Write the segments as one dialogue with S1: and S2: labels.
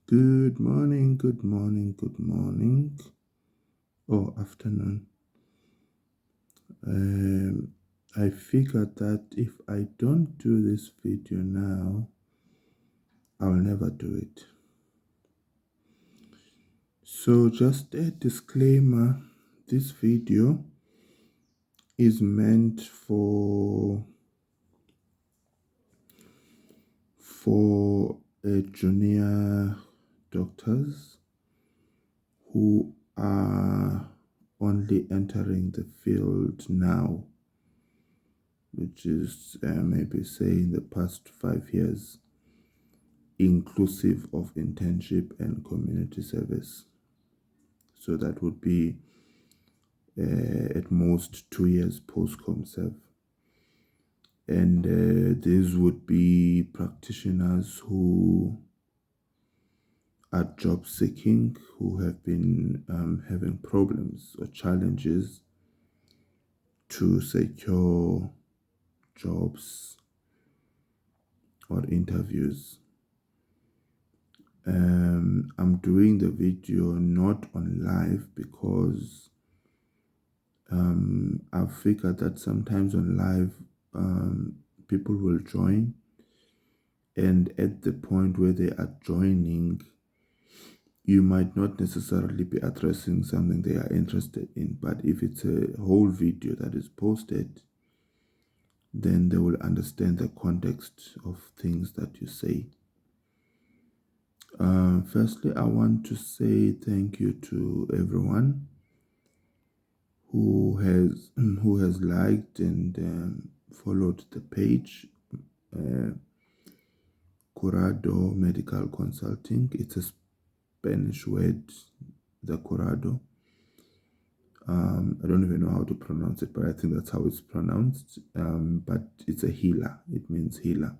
S1: Good morning, good morning, good morning, or afternoon. Um, I figured that if I don't do this video now, I'll never do it. So just a disclaimer, this video is meant for junior doctors who are only entering the field now, which is maybe say in the past 5 years, inclusive of internship and community service. So that would be at most 2 years post-ComServe. And these would be practitioners who are job seeking, who have been having problems or challenges to secure jobs or interviews. I'm doing the video not on live because I've figured that sometimes on live people will join, and at the point where they are joining, you might not necessarily be addressing something they are interested in. But if it's a whole video that is posted, then they will understand the context of things that you say. Firstly, I want to say thank you to everyone who has liked and followed the page. Curado Medical Consulting. It's a Spanish word, the Curado. I don't even know how to pronounce it, but I think that's how it's pronounced. But it's a healer. It means healer.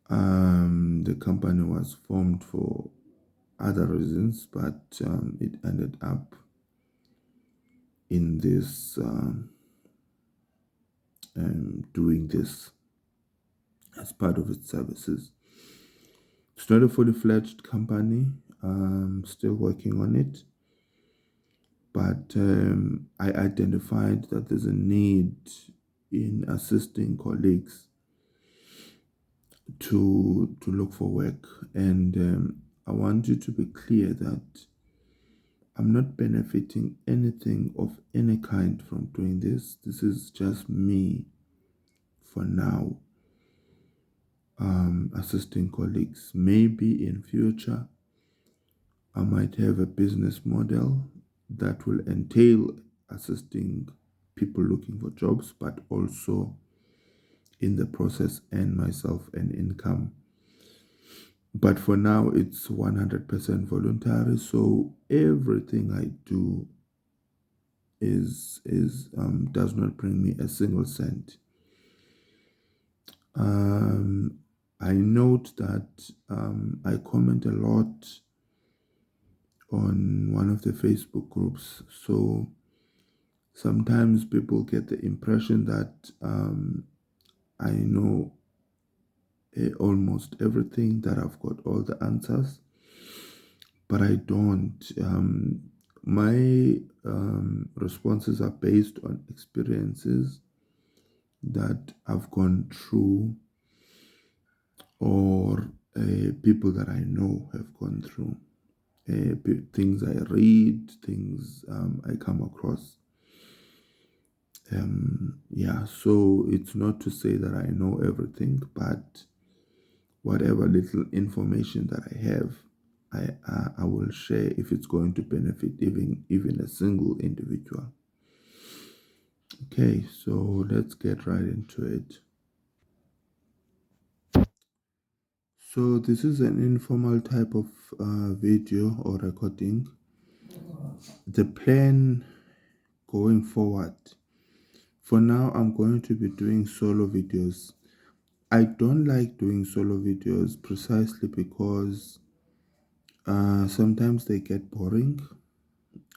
S1: The company was formed for other reasons, but it ended up in this doing this as part of its services. It's not a fully fledged company. I'm still working on it, but I identified that there's a need in assisting colleagues to look for work, and I want you to be clear that I'm not benefiting anything of any kind from doing this. This is just me for now, assisting colleagues. Maybe in future I might have a business model that will entail assisting people looking for jobs, but also in the process earn myself an income. But for now, it's 100% voluntary. So everything I do is does not bring me a single cent. I note that I comment a lot on one of the Facebook groups. So sometimes people get the impression that I know almost everything, that I've got all the answers, but I don't. My responses are based on experiences that I've gone through, or people that I know have gone through, things I read, things I come across. So it's not to say that I know everything, but whatever little information that I have, I will share if it's going to benefit even a single individual. Okay, so let's get right into it. So this is an informal type of video or recording. The plan going forward, for now, I'm going to be doing solo videos. I don't like doing solo videos precisely because sometimes they get boring.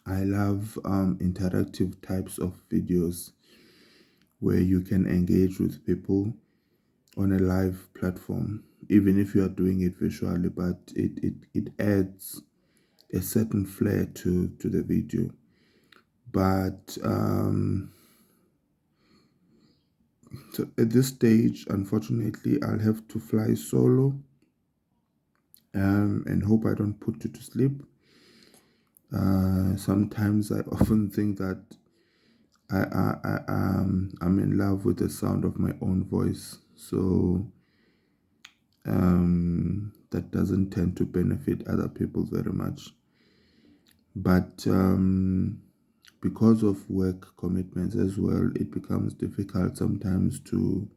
S1: I love interactive types of videos where you can engage with people on a live platform. even if you are doing it visually, but it adds a certain flair to the video. But so at this stage, unfortunately, I'll have to fly solo, and hope I don't put you to sleep. Sometimes I often think that I'm in love with the sound of my own voice, so that doesn't tend to benefit other people very much. But because of work commitments as well, it becomes difficult sometimes to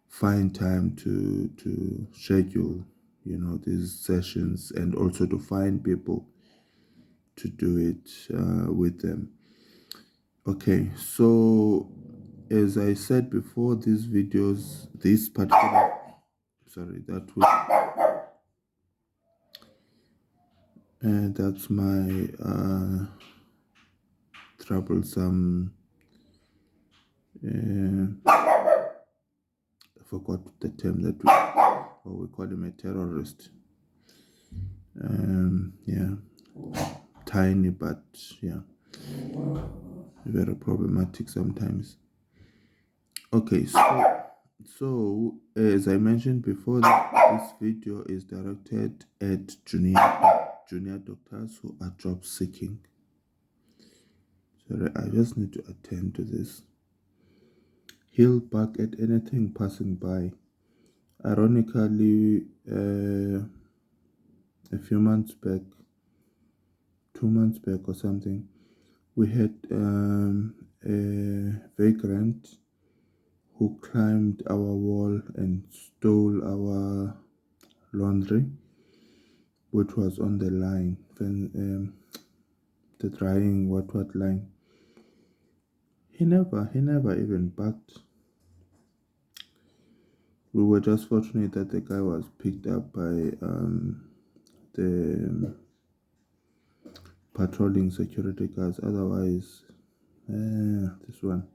S1: find time to schedule, these sessions, and also to find people to do it with them. Okay, so as I said before, these videos, this particular, sorry, that's my troublesome, I forgot the term that we call him, a terrorist. Yeah, tiny, but yeah, very problematic sometimes. Okay, so as I mentioned before, this video is directed at junior doctors who are job seeking. Sorry, I just need to attend to this. He'll bark at anything passing by. Ironically, a few months back, 2 months back or something, we had a vagrant who climbed our wall and stole our laundry, which was on the line, the drying what line. He never even barked. We were just fortunate that the guy was picked up by the patrolling security guards. Otherwise, this one.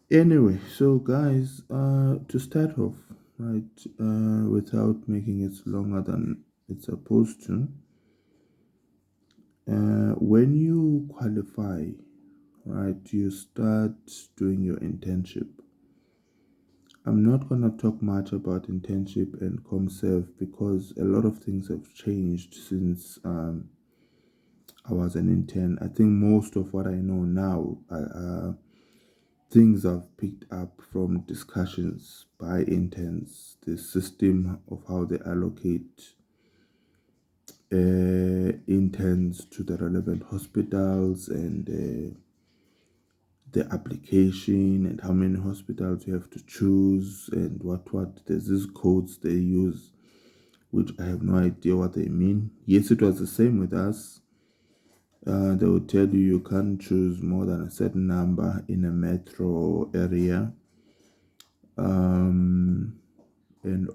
S1: Anyway, so guys, to start off, right, without making it longer than it's supposed to, when you qualify, right, you start doing your internship. I'm not going to talk much about internship and ComServe because a lot of things have changed since I was an intern. I think most of what I know now, things I've picked up from discussions by interns, the system of how they allocate interns to the relevant hospitals, and the application, and how many hospitals you have to choose, and what there's these codes they use, which I have no idea what they mean. Yes, it was the same with us. They would tell you can't choose more than a certain number in a metro area, and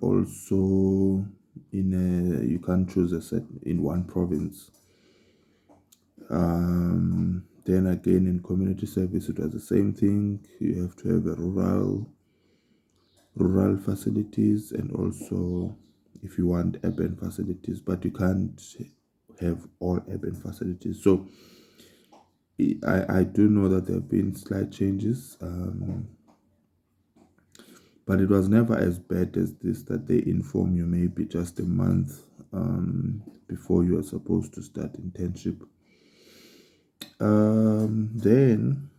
S1: also you can't choose a set in one province. Then again, in community service, it was the same thing. You have to have a rural facilities, and also if you want urban facilities, but you can't have all urban facilities. So I do know that there have been slight changes, but it was never as bad as this, that they inform you maybe just a month before you are supposed to start internship. Then,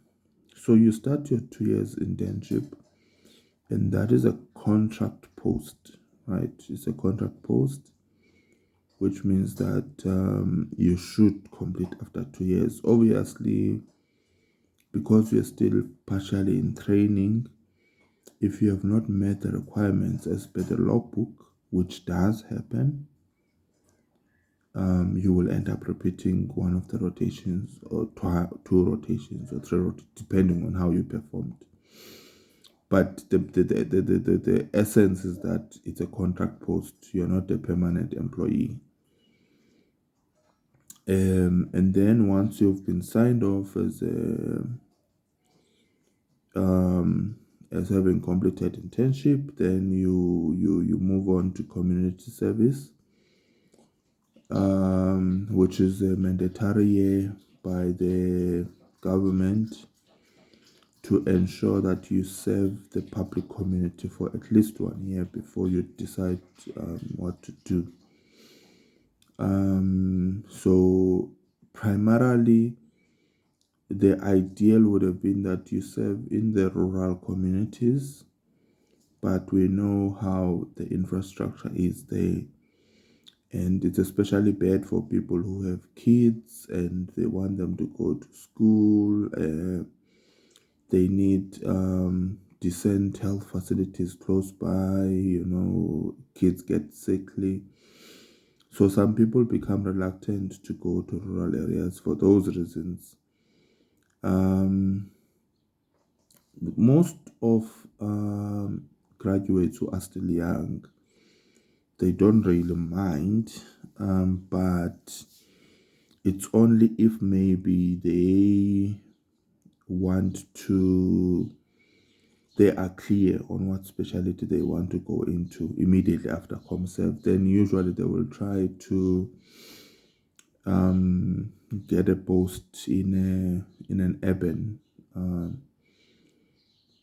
S1: so you start your 2 years internship, and that is a contract post, right? It's a contract post, which means that you should complete after 2 years. Obviously, because you're still partially in training, if you have not met the requirements as per the logbook, which does happen, you will end up repeating one of the rotations, or two rotations, or three rotations, depending on how you performed. But the essence is that it's a contract post. You're not a permanent employee. And then once you've been signed off as as having completed internship, then you move on to community service, which is a mandatory year by the government to ensure that you serve the public community for at least 1 year before you decide what to do. So primarily, the ideal would have been that you serve in the rural communities, but we know how the infrastructure is there, and it's especially bad for people who have kids and they want them to go to school. They need decent health facilities close by. Kids get sickly, so some people become reluctant to go to rural areas for those reasons. Most of graduates who are still young, they don't really mind, but it's only if maybe they are clear on what specialty they want to go into immediately after ComServe, then usually they will try to get a post in an urban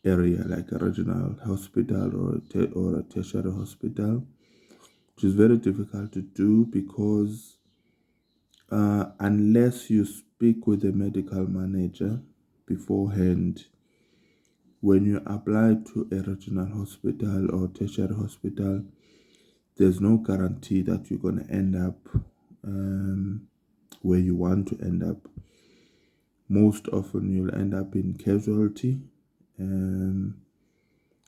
S1: area, like a regional hospital or a tertiary hospital, which is very difficult to do because unless you speak with the medical manager beforehand, when you apply to a regional hospital or tertiary hospital, there's no guarantee that you're going to end up where you want to end up. Most often you'll end up in casualty.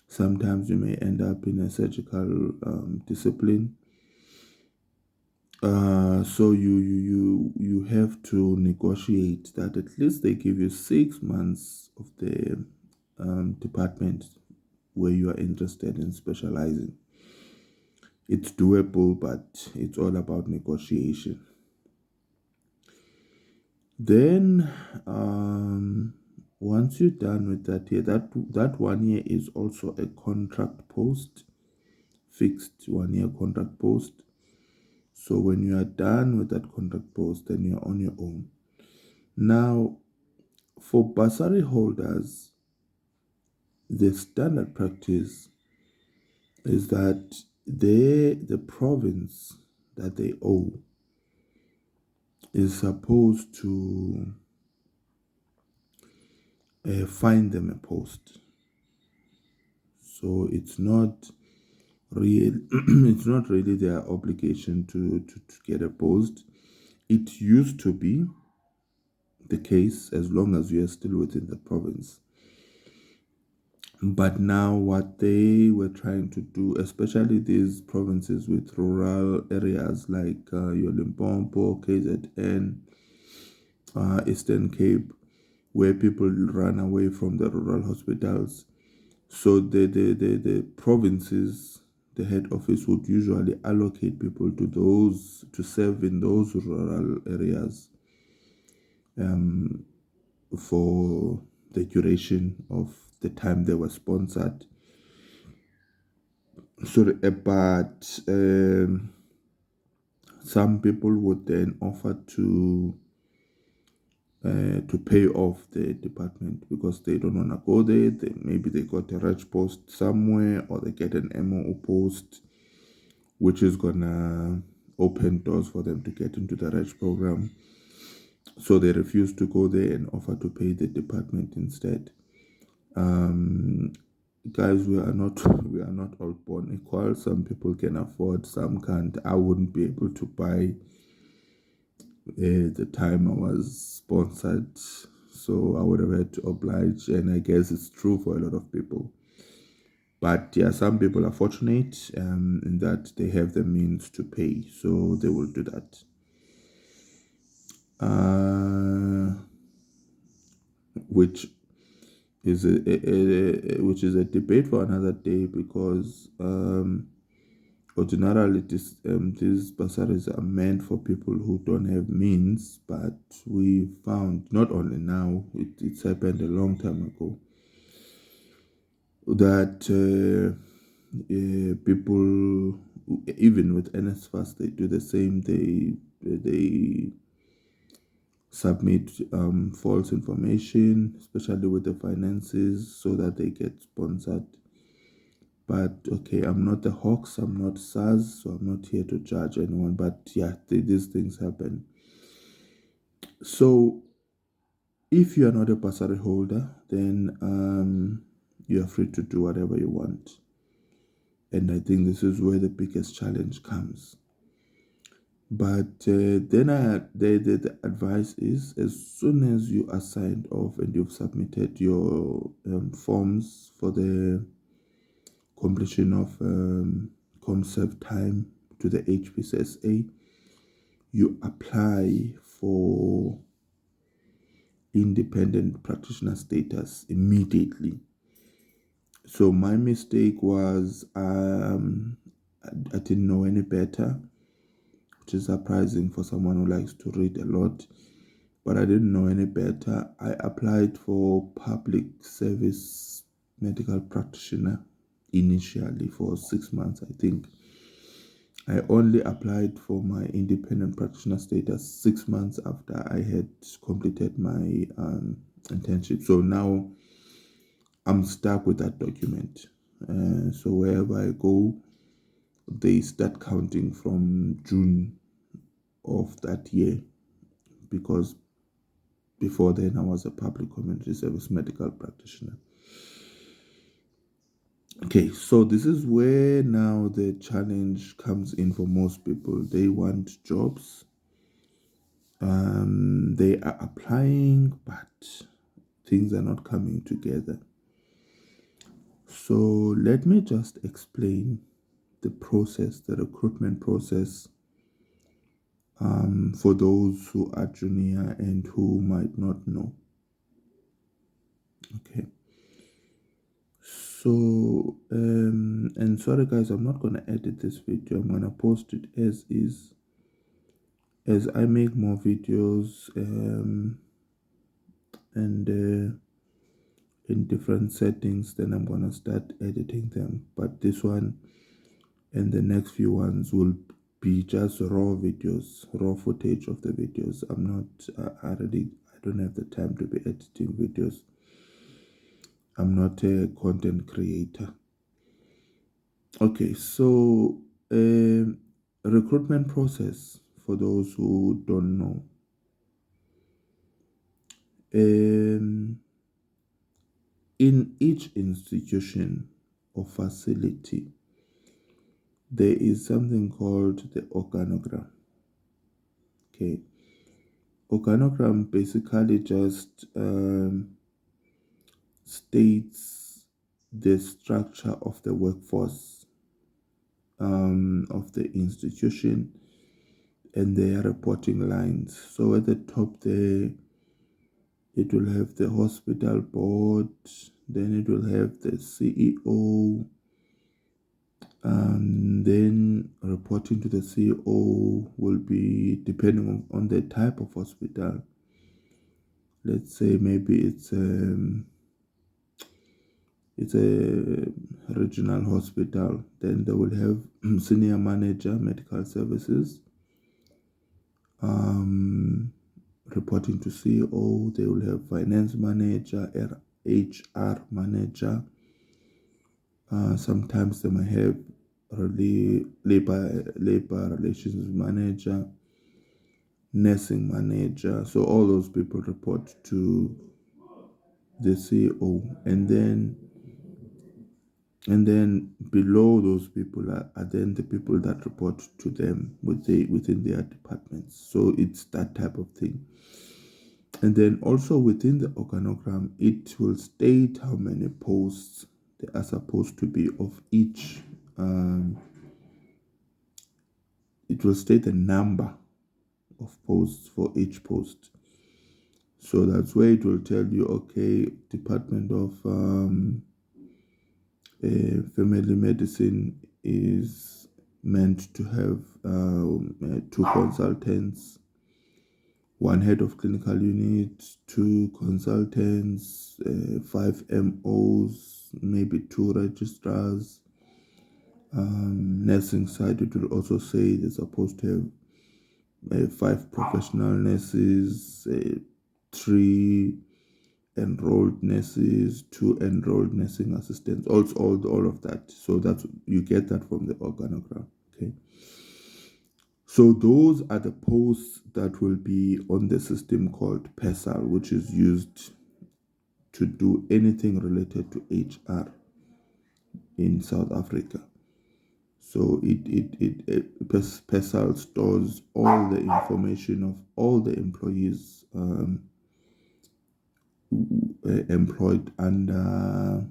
S1: Sometimes you may end up in a surgical discipline. So you have to negotiate that at least they give you 6 months of the department where you are interested in specializing. It's doable, but it's all about negotiation. Then once you're done with that year, that 1 year is also a contract post, fixed 1 year contract post. So when you are done with that contract post, then you're on your own. Now, for bursary holders, the standard practice is that the province that they owe is supposed to find them a post. So it's not it's not really their obligation to get a post. It used to be the case as long as you are still within the province. But now what they were trying to do, especially these provinces with rural areas like your Limpopo, KZN, Eastern Cape, where people run away from the rural hospitals. So the provinces, the head office would usually allocate people to those to serve in those rural areas for the duration of the time they were sponsored. So, but some people would then offer to pay off the department because they don't want to go there. Maybe they got a reg post somewhere, or they get an MO post, which is gonna open doors for them to get into the reg program. So they refuse to go there and offer to pay the department instead. Guys, we are not all born equal. Some people can afford, some can't. I wouldn't be able to buy the time I was sponsored, so I would have had to oblige, and I guess it's true for a lot of people. But yeah, some people are fortunate in that they have the means to pay, so they will do that. Which is a debate for another day, because ordinarily these bursaries are meant for people who don't have means, but we found, not only now, it's happened a long time ago, that people, even with NSFAS, they do the same. They submit false information, especially with the finances, so that they get sponsored. But okay, I'm not the Hawks, I'm not SARS, so I'm not here to judge anyone. But yeah, these things happen. So if you are not a bursary holder, then you are free to do whatever you want. And I think this is where the biggest challenge comes. But then the advice is, as soon as you are signed off and you've submitted your forms for the completion of ComServe time to the HPCSA, you apply for independent practitioner status immediately. So my mistake was I didn't know any better, which is surprising for someone who likes to read a lot. But I didn't know any better. I applied for public service medical practitioner initially for 6 months, I think. I only applied for my independent practitioner status 6 months after I had completed my internship. So now I'm stuck with that document. So wherever I go, they start counting from June of that year, because before then I was a public community service medical practitioner. Okay, so this is where now the challenge comes in for most people. They want jobs. They are applying, but things are not coming together. So let me just explain the process, the recruitment process, for those who are junior and who might not know. Okay. So, and sorry guys, I'm not going to edit this video. I'm going to post it as is. As I make more videos and in different settings, then I'm going to start editing them. But this one and the next few ones will be just raw videos, raw footage of the videos. I'm not, I don't have the time to be editing videos. I'm not a content creator. Okay, so recruitment process, for those who don't know. In each institution or facility, there is something called the organogram. Okay, organogram basically just states the structure of the workforce of the institution and their reporting lines. So at the top there, it will have the hospital board, then it will have the CEO, and then reporting to the CEO will be depending on the type of hospital. Let's say maybe it's a regional hospital, then they will have senior manager medical services, reporting to CEO. They will have finance manager, HR manager. Sometimes they might have labor relations manager, nursing manager. So all those people report to the CEO, and then below those people are then the people that report to them within their departments. So it's that type of thing. And then also within the organogram, it will state how many posts there are supposed to be of each. It will state the number of posts for each post. So that's where it will tell you, okay, Department of Family Medicine is meant to have 2 consultants, 1 head of clinical unit, 2 consultants, 5 MOs, maybe 2 registrars. Nursing side, it will also say they're supposed to have 5 professional nurses, 3 enrolled nurses, 2 enrolled nursing assistants, also all of that. So that's, you get that from the organogram. Okay. So those are the posts that will be on the system called PESAL, which is used to do anything related to HR in South Africa. So PESAL stores all the information of all the employees employed under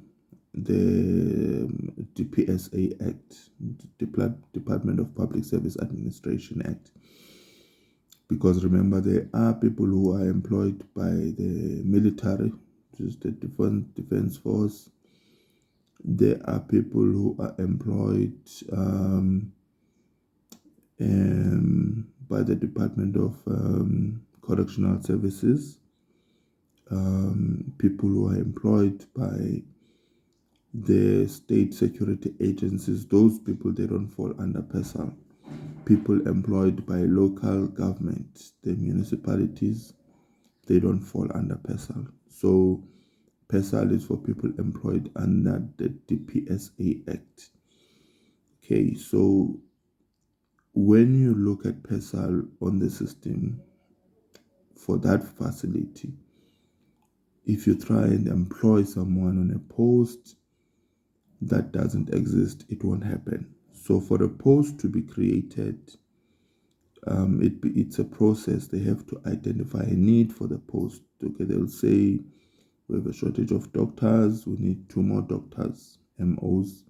S1: the DPSA Act, Department of Public Service Administration Act. Because remember, there are people who are employed by the military, which is the defense force. There are people who are employed by the Department of Correctional Services. People who are employed by the state security agencies. Those people, they don't fall under PESAL. People employed by local government, the municipalities, they don't fall under PESAL. So PESAL is for people employed under the DPSA Act. Okay, so when you look at PESAL on the system for that facility, if you try and employ someone on a post that doesn't exist, it won't happen. So for a post to be created, it's a process. They have to identify a need for the post. Okay, they'll say, we have a shortage of doctors, we need 2 more doctors, MOs.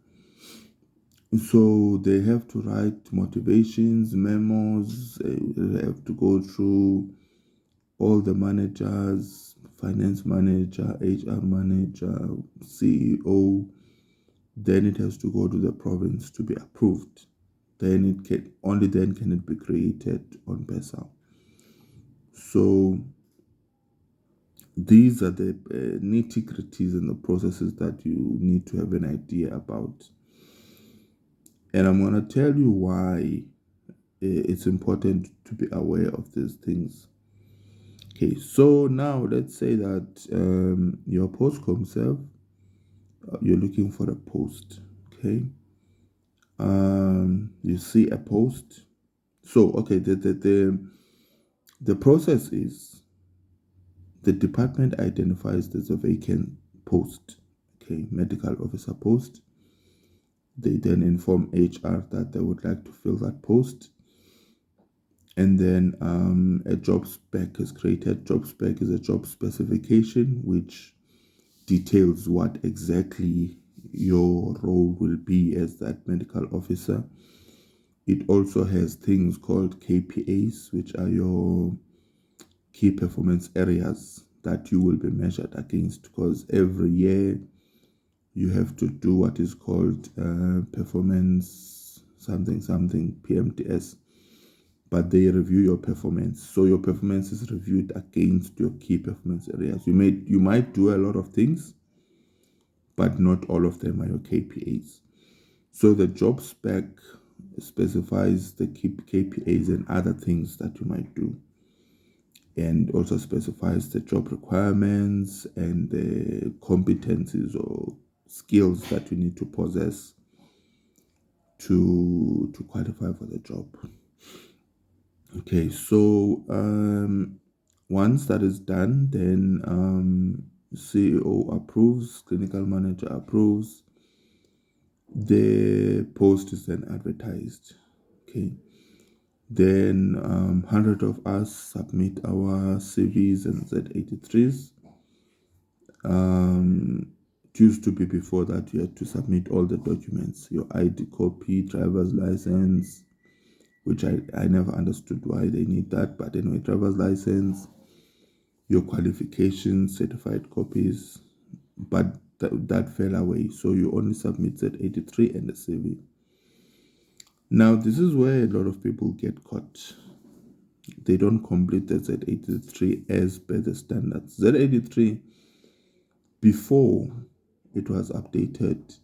S1: So they have to write motivations, memos, they have to go through all the managers, finance manager, HR manager, CEO. Then it has to go to the province to be approved. Then only then can it be created on PESAL. So these are the nitty-gritties and the processes that you need to have an idea about. And I'm going to tell you why it's important to be aware of these things. Okay, so now let's say that your postcom serve, you're looking for a post. Okay, you see a post. So okay, the process is the department identifies there's a vacant post, okay, medical officer post. They then inform HR that they would like to fill that post. And then a job spec is created. Job spec is a job specification which details what exactly your role will be as that medical officer. It also has things called KPAs, which are your key performance areas that you will be measured against, because every year you have to do what is called performance something PMTS, but they review your performance. So your performance is reviewed against your key performance areas. You might do a lot of things, but not all of them are your KPAs. So the job spec specifies the KPAs and other things that you might do, and also specifies the job requirements and the competencies or skills that you need to possess to qualify for the job. Okay, so once that is done, then CEO approves, clinical manager approves, the post is then advertised. Okay, then 100 of us submit our CVs and Z83s. It used to be before that you had to submit all the documents, your ID copy, driver's license, which I never understood why they need that. But anyway, driver's license, your qualifications, certified copies, but that fell away. So you only submit Z83 and the CV. Now, this is where a lot of people get caught. They don't complete the Z83 as per the standards. Z83, before it was updated.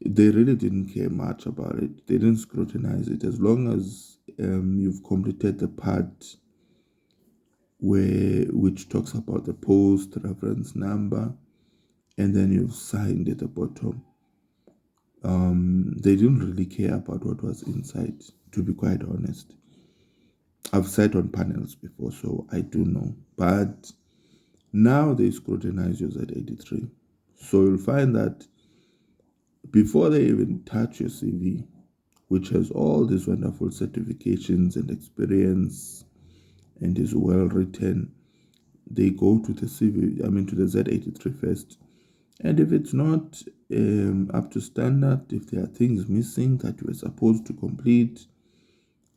S1: They really didn't care much about it. They didn't scrutinize it. As long as you've completed the part which talks about the post reference number, and then you've signed at the bottom. They didn't really care about what was inside, to be quite honest. I've sat on panels before, so I do know. But now they scrutinize your Z83. So you'll find that before they even touch your CV, which has all these wonderful certifications and experience and is well written, they go to the CV, to the Z83 first. And if it's not up to standard, if there are things missing that you were supposed to complete,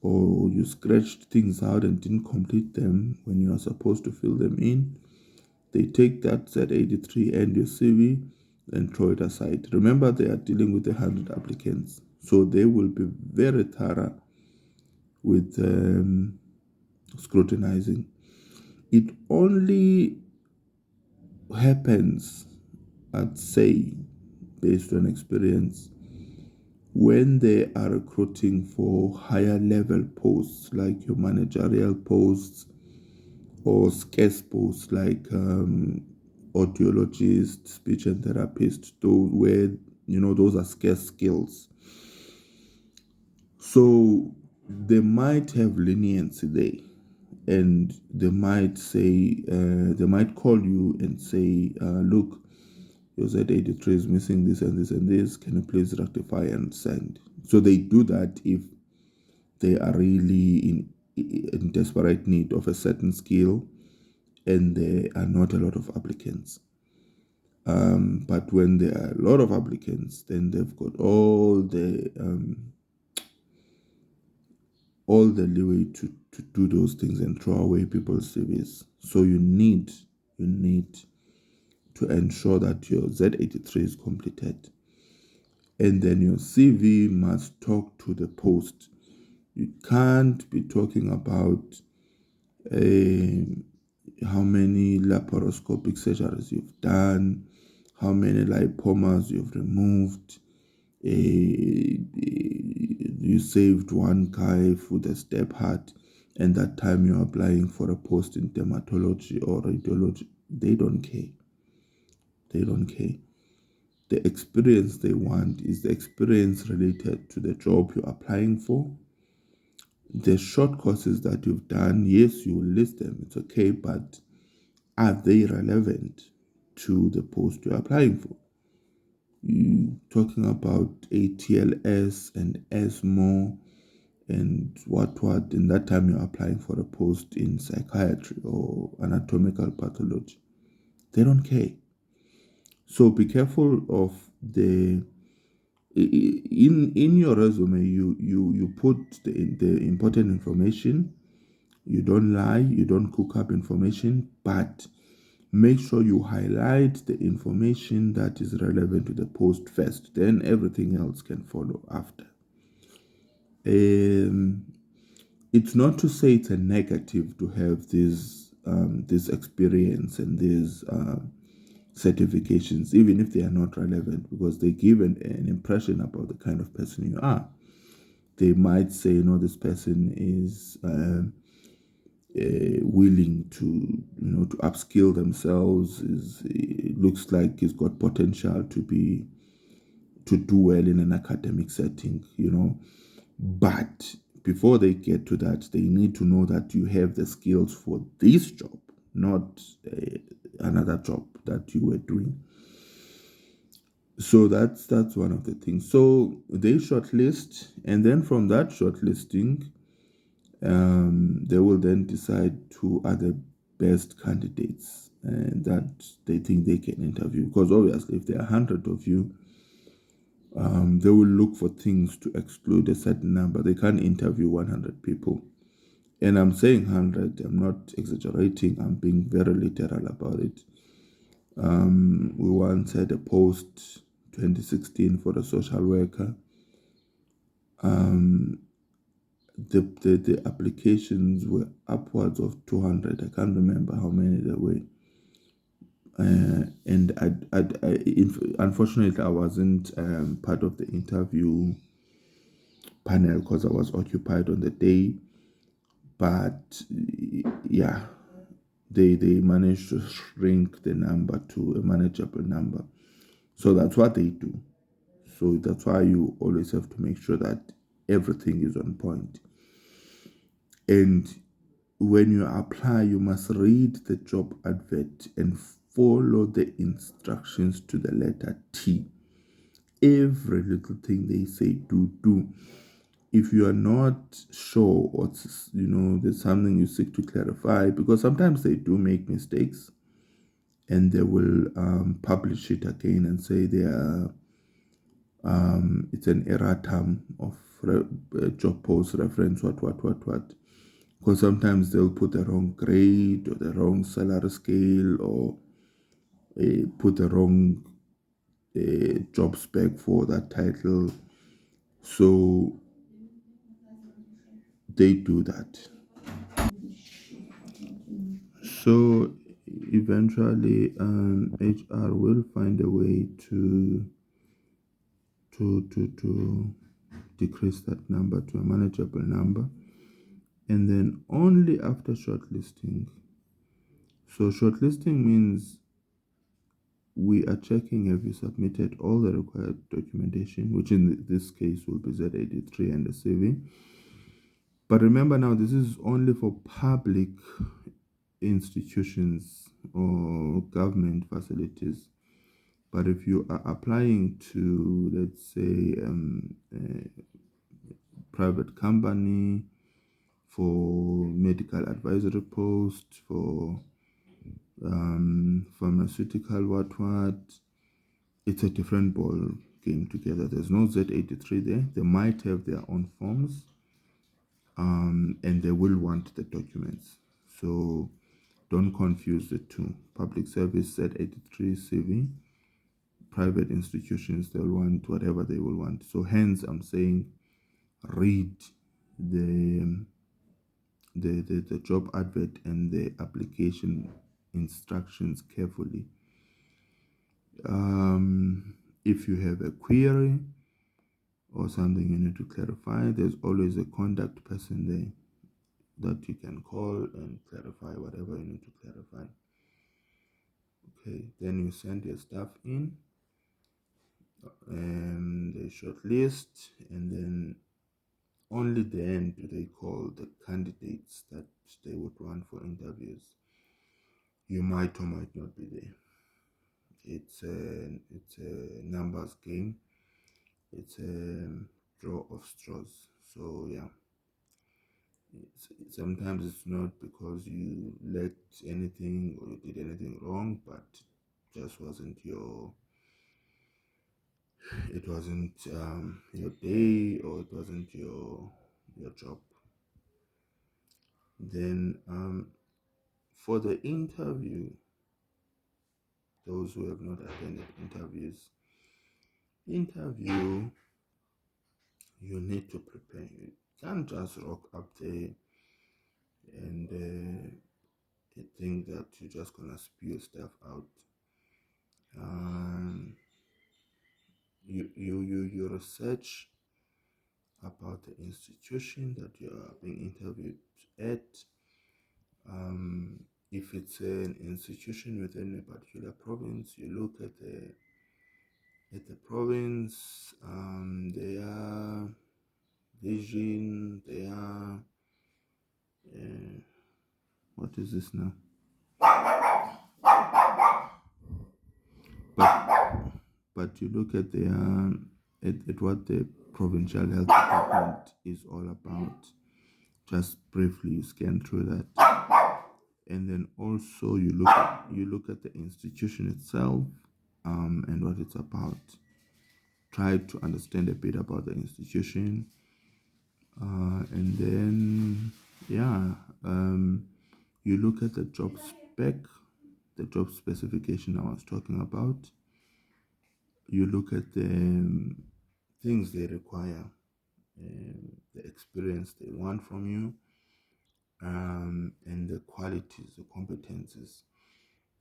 S1: or you scratched things out and didn't complete them when you are supposed to fill them in, they take that Z83 and your CV and throw it aside. Remember, they are dealing with 100 applicants, so they will be very thorough with scrutinizing. It only happens, I'd say, based on experience, when they are recruiting for higher level posts like your managerial posts or scarce posts like audiologist, speech and therapist, where those are scarce skills. So they might have leniency there, and they might say, they might call you and say, look, your Z83 is missing this and this and this. Can you please rectify and send? So they do that if they are really in desperate need of a certain skill and there are not a lot of applicants. But when there are a lot of applicants, then they've got all the leeway to do those things and throw away people's CVs. So you need to ensure that your Z83 is completed. And then your CV must talk to the post. You can't be talking about how many laparoscopic surgeries you've done, how many lipomas you've removed. You saved one guy with a step heart, and that time you're applying for a post in dermatology or radiology. They don't care. They don't care. The experience they want is the experience related to the job you're applying for. The short courses that you've done, yes, you will list them, it's okay, but are they relevant to the post you're applying for? You talking about ATLS and ESMO and what, in that time you're applying for a post in psychiatry or anatomical pathology. They don't care. So be careful of in your resume, you put the important information. You don't lie, you don't cook up information, but make sure you highlight the information that is relevant to the post first. Then everything else can follow after. It's not to say it's a negative to have this experience and these certifications, even if they are not relevant, because they give an impression about the kind of person you are. They might say, this person is willing to to upskill themselves. It looks like he's got potential to do well in an academic setting. But before they get to that, they need to know that you have the skills for this job, not another job that you were doing. So that's one of the things. So they shortlist, and then from that shortlisting, they will then decide who are the best candidates that they think they can interview. Because obviously, if there are 100 of you, they will look for things to exclude a certain number. They can't interview 100 people. And I'm saying 100, I'm not exaggerating, I'm being very literal about it. We once had a post 2016 for a social worker. The applications were upwards of 200. I can't remember how many there were. And unfortunately, I wasn't part of the interview panel because I was occupied on the day. But yeah, they managed to shrink the number to a manageable number. So that's what they do. So that's why you always have to make sure that everything is on point. And when you apply, you must read the job advert and follow the instructions to the letter T. Every little thing they say, do. If you are not sure, or there's something you seek to clarify, because sometimes they do make mistakes, and they will publish it again and say they are it's an erratum of job post reference, what. Because sometimes they'll put the wrong grade or the wrong salary scale, or put the wrong job spec for that title. So they do that. So eventually, HR will find a way to decrease that number to a manageable number, and then only after shortlisting. So shortlisting means we are checking have you submitted all the required documentation, which in this case will be Z83 and the CV. But remember now, this is only for public institutions or government facilities. But if you are applying to, let's say, a private company for medical advisory post, for pharmaceutical, what, it's a different ball game together. There's no Z83 there. They might have their own forms, and they will want the documents. So don't confuse the two. Public service Z83 CV, private institutions, they'll want whatever they will want. So hence I'm saying read the the job advert and the application instructions carefully. If you have a query or something you need to clarify, there's always a contact person there that you can call and clarify whatever you need to clarify. Okay, then you send your stuff in, and they shortlist, and then only then do they call the candidates that they would want for interviews. You might or might not be there. It's a numbers game. It's a draw of straws. So yeah, sometimes it's not because you let anything or you did anything wrong, but just wasn't your day, or it wasn't your job. Then for the interview, those who have not attended interview, you need to prepare. You can't just rock up there and think that you're just gonna spew stuff out. Um, you research about the institution that you are being interviewed at. If it's an institution within a particular province, you look at the province, their vision, their what is this now? But you look at at what the provincial health department is all about. Just briefly, you scan through that, and then also you look at the institution itself, and what it's about. Try to understand a bit about the institution, and then yeah, you look at the job spec, the job specification I was talking about. You look at the things they require, the experience they want from you, and the qualities, the competencies.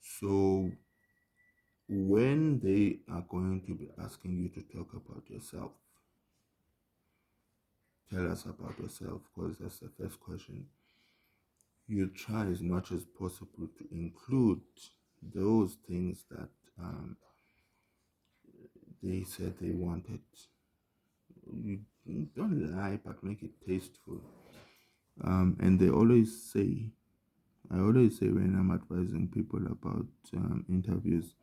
S1: So when they are going to be asking you to talk about yourself, tell us about yourself, because that's the first question. You try as much as possible to include those things that they said they wanted. You don't lie, but make it tasteful. And I always say when I'm advising people about interviews,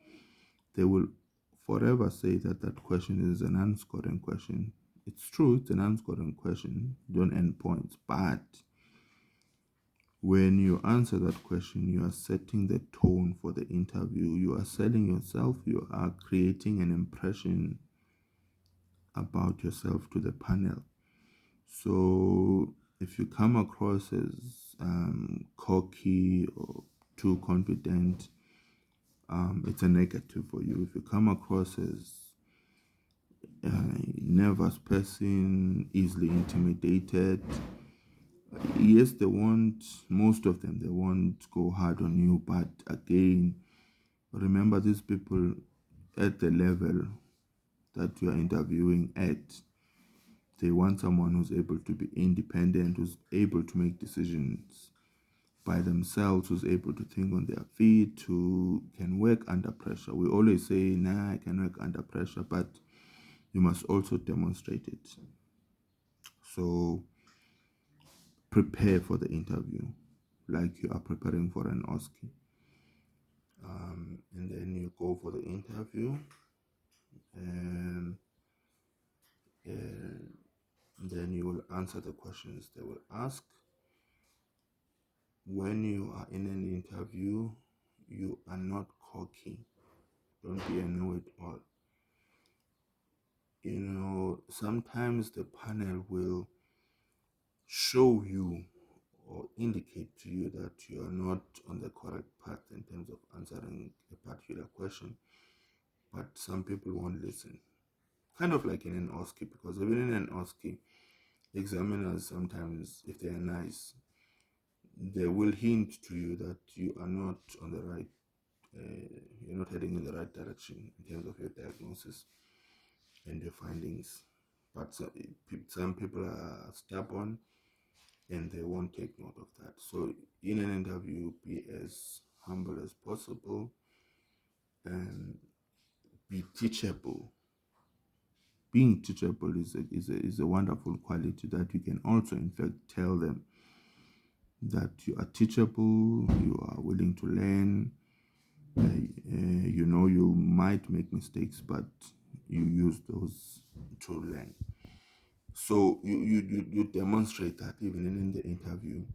S1: they will forever say that that question is an unscoring question. It's true, it's an unscoring question. You don't end points, but when you answer that question, you are setting the tone for the interview. You are selling yourself. You are creating an impression about yourself to the panel. So if you come across as cocky or too confident, it's a negative for you. If you come across as nervous person, easily intimidated, yes, most of them, they won't go hard on you, but again, remember these people at the level that you are interviewing at, they want someone who's able to be independent, who's able to make decisions by themselves, who's able to think on their feet, who can work under pressure. We always say, nah, I can work under pressure, but you must also demonstrate it. So prepare for the interview like you are preparing for an OSCE. And then you go for the interview, and then you will answer the questions they will ask. When you are in an interview, you are not cocky. Don't be a know-it-all. Sometimes the panel will show you or indicate to you that you are not on the correct path in terms of answering a particular question, but some people won't listen. Kind of like in an OSCE, because even in an OSCE, examiners sometimes, if they are nice, they will hint to you that you are not on the right, you're not heading in the right direction in terms of your diagnosis and your findings. But some people are stubborn and they won't take note of that. So in an interview, be as humble as possible and be teachable. Being teachable is a wonderful quality that you can also, in fact, tell them that you are teachable, you are willing to learn. You might make mistakes, but you use those to learn. So you demonstrate that even in the interview.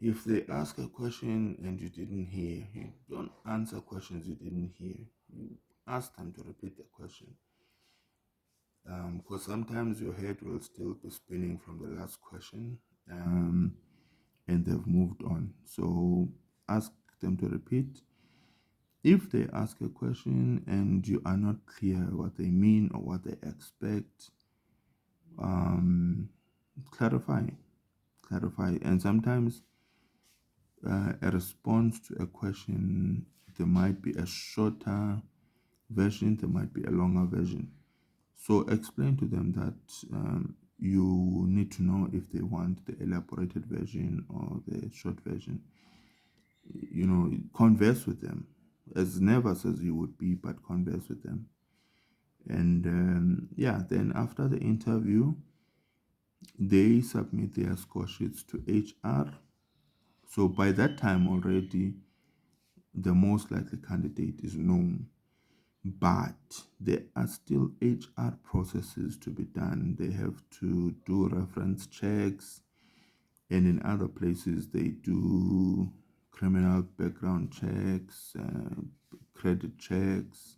S1: If they ask a question and you didn't hear, you don't answer questions you didn't hear. You ask them to repeat the question. Because sometimes your head will still be spinning from the last question, and they've moved on. So ask them to repeat. If they ask a question and you are not clear what they mean or what they expect, clarify. And sometimes a response to a question, there might be a shorter version, there might be a longer version. So explain to them that you need to know if they want the elaborated version or the short version. Converse with them as nervous as you would be, but converse with them. And then after the interview, they submit their score sheets to HR. So by that time already, the most likely candidate is known. But there are still HR processes to be done. They have to do reference checks, and in other places, they do criminal background checks, credit checks.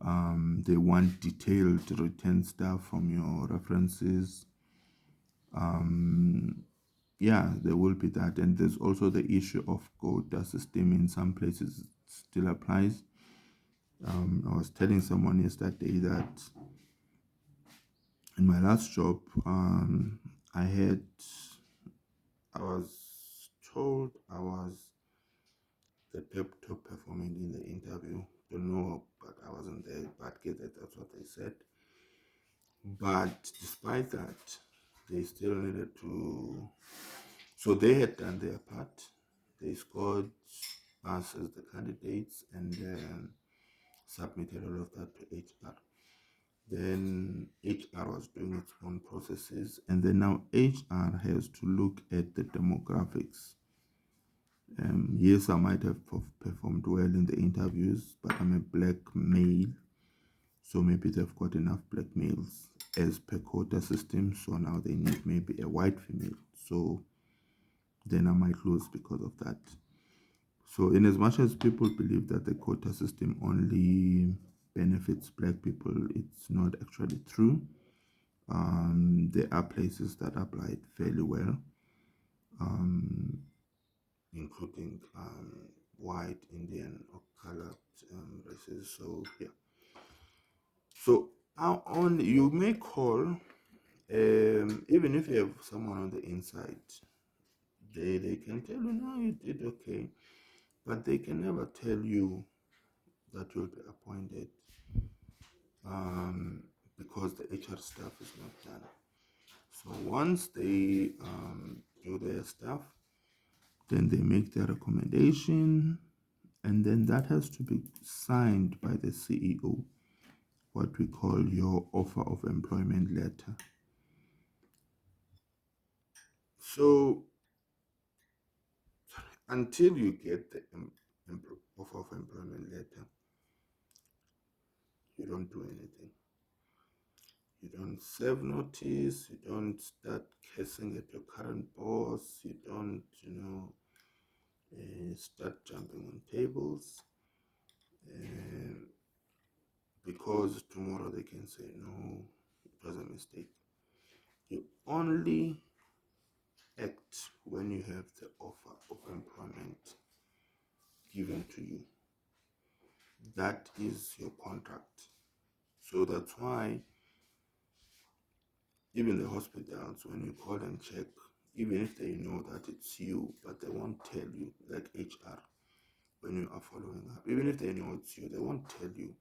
S1: They want detailed written stuff from your references. There will be that. And there's also the issue of quota system. In some places it still applies. I was telling someone yesterday that in my last job, I was told I was the top performing in the interview. Don't know, but I wasn't there. But get that, that's what they said. But despite that, they still needed to. So they had done their part. They scored us as the candidates and then submitted all of that to HR. Then HR was doing its own processes, and then now HR has to look at the demographics. Yes, I might have performed well in the interviews, but I'm a black male, so maybe they've got enough black males as per quota system, so now they need maybe a white female. So then I might lose because of that. So, in as much as people believe that the quota system only benefits black people, it's not actually true. There are places that apply it fairly well, including white, Indian, or colored races. So, yeah. So, on you may call, even if you have someone on the inside, they can tell you, no, you did okay, but they can never tell you that you'll be appointed because the HR staff is not done. So once they do their stuff, then they make their recommendation, and then that has to be signed by the CEO, what we call your offer of employment letter. So until you get the offer of employment letter, you don't do anything. You don't serve notice, you don't start cursing at your current boss, you don't, start jumping on tables, because tomorrow they can say, no, it was a mistake. You only act when you have the offer of employment given to you. That is your contract. So that's why even the hospitals, when you call and check, even if they know that it's you, but they won't tell you, like HR, when you are following up, even if they know it's you, they won't tell you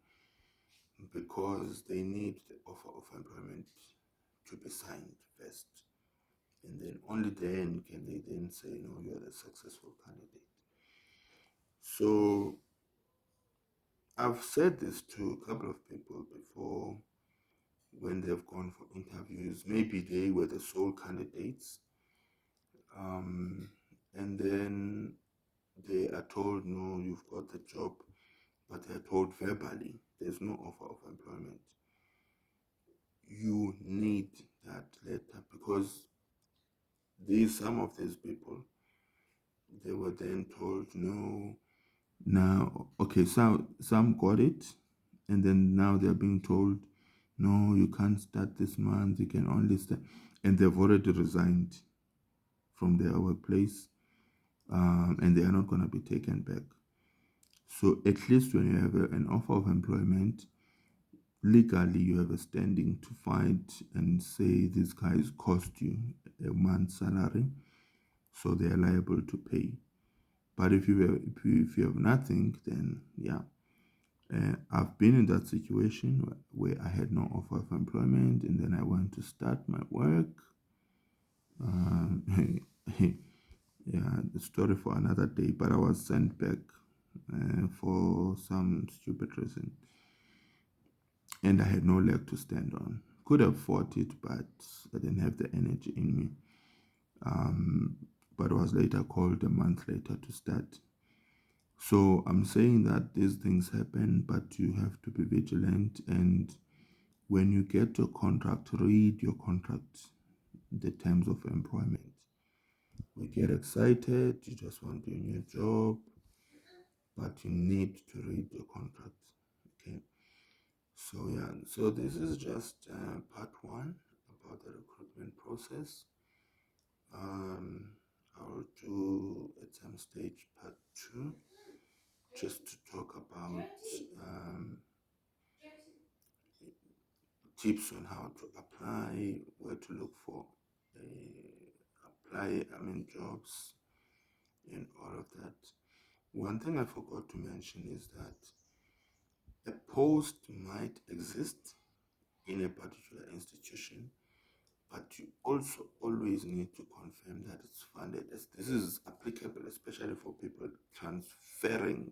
S1: because they need the offer of employment to be signed first. And then only then can they then say, no, you're a successful candidate. So I've said this to a couple of people before when they've gone for interviews. Maybe they were the sole candidates. And then they are told, no, you've got the job, but they're told verbally, there's no offer of employment. You need that letter because some of these people, they were then told, no, now, okay, so some got it, and then now they're being told, no, you can't start this month, you can only start, and they've already resigned from their workplace, and they are not going to be taken back. So at least when you have an offer of employment, legally you have a standing to fight and say these guys cost you a month's salary, so they are liable to pay. But if you have nothing, then yeah. I've been in that situation where I had no offer of employment, and then I went to start my work. Yeah, the story for another day. But I was sent back for some stupid reason, and I had no leg to stand on. Could have fought it, but I didn't have the energy in me. But I was later called a month later to start. So I'm saying that these things happen, but you have to be vigilant. And when you get your contract, read your contract, the terms of employment. We get excited, you just want to do a new job, but you need to read your contract. Okay. So yeah, so this is just part one about the recruitment process. I'll do at some stage part two, just to talk about tips on how to apply, where to look for jobs, and all of that. One thing I forgot to mention is that a post might exist in a particular institution, but you also always need to confirm that it's funded. This is applicable especially for people transferring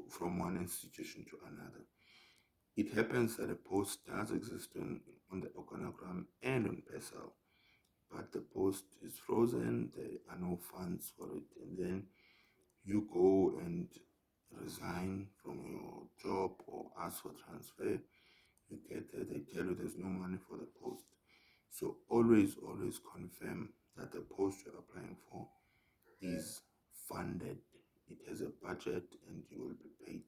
S1: from one institution to another. It happens that a post does exist on the organogram and on PESAL, but the post is frozen, there are no funds for it, and then you go and resign from your job or ask for transfer. You get there, they tell you there's no money for the post. So always confirm that the post you're applying for is funded. It has a budget and you will be paid.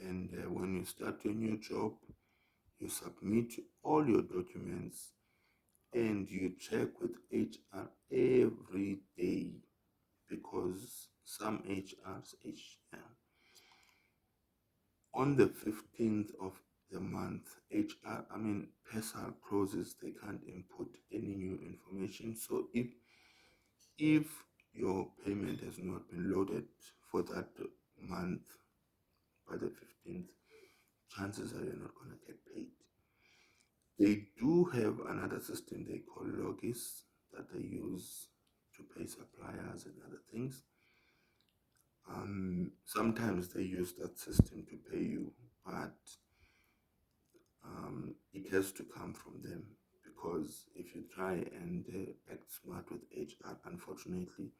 S1: And when you start your new job, you submit all your documents and you check with HR every day, because some on the 15th of the month, PESAL closes, they can't input any new information. So if your payment has not been loaded for that month by the 15th, chances are you're not going to get paid. They do have another system they call Logis that they use to pay suppliers and other things. Sometimes they use that system to pay you, but it has to come from them, because if you try and act smart with HR, unfortunately,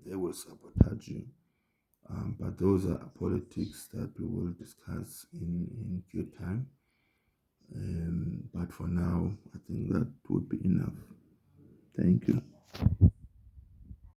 S1: they will sabotage you. But those are politics that we will discuss in due time. But for now, I think that would be enough. Thank you.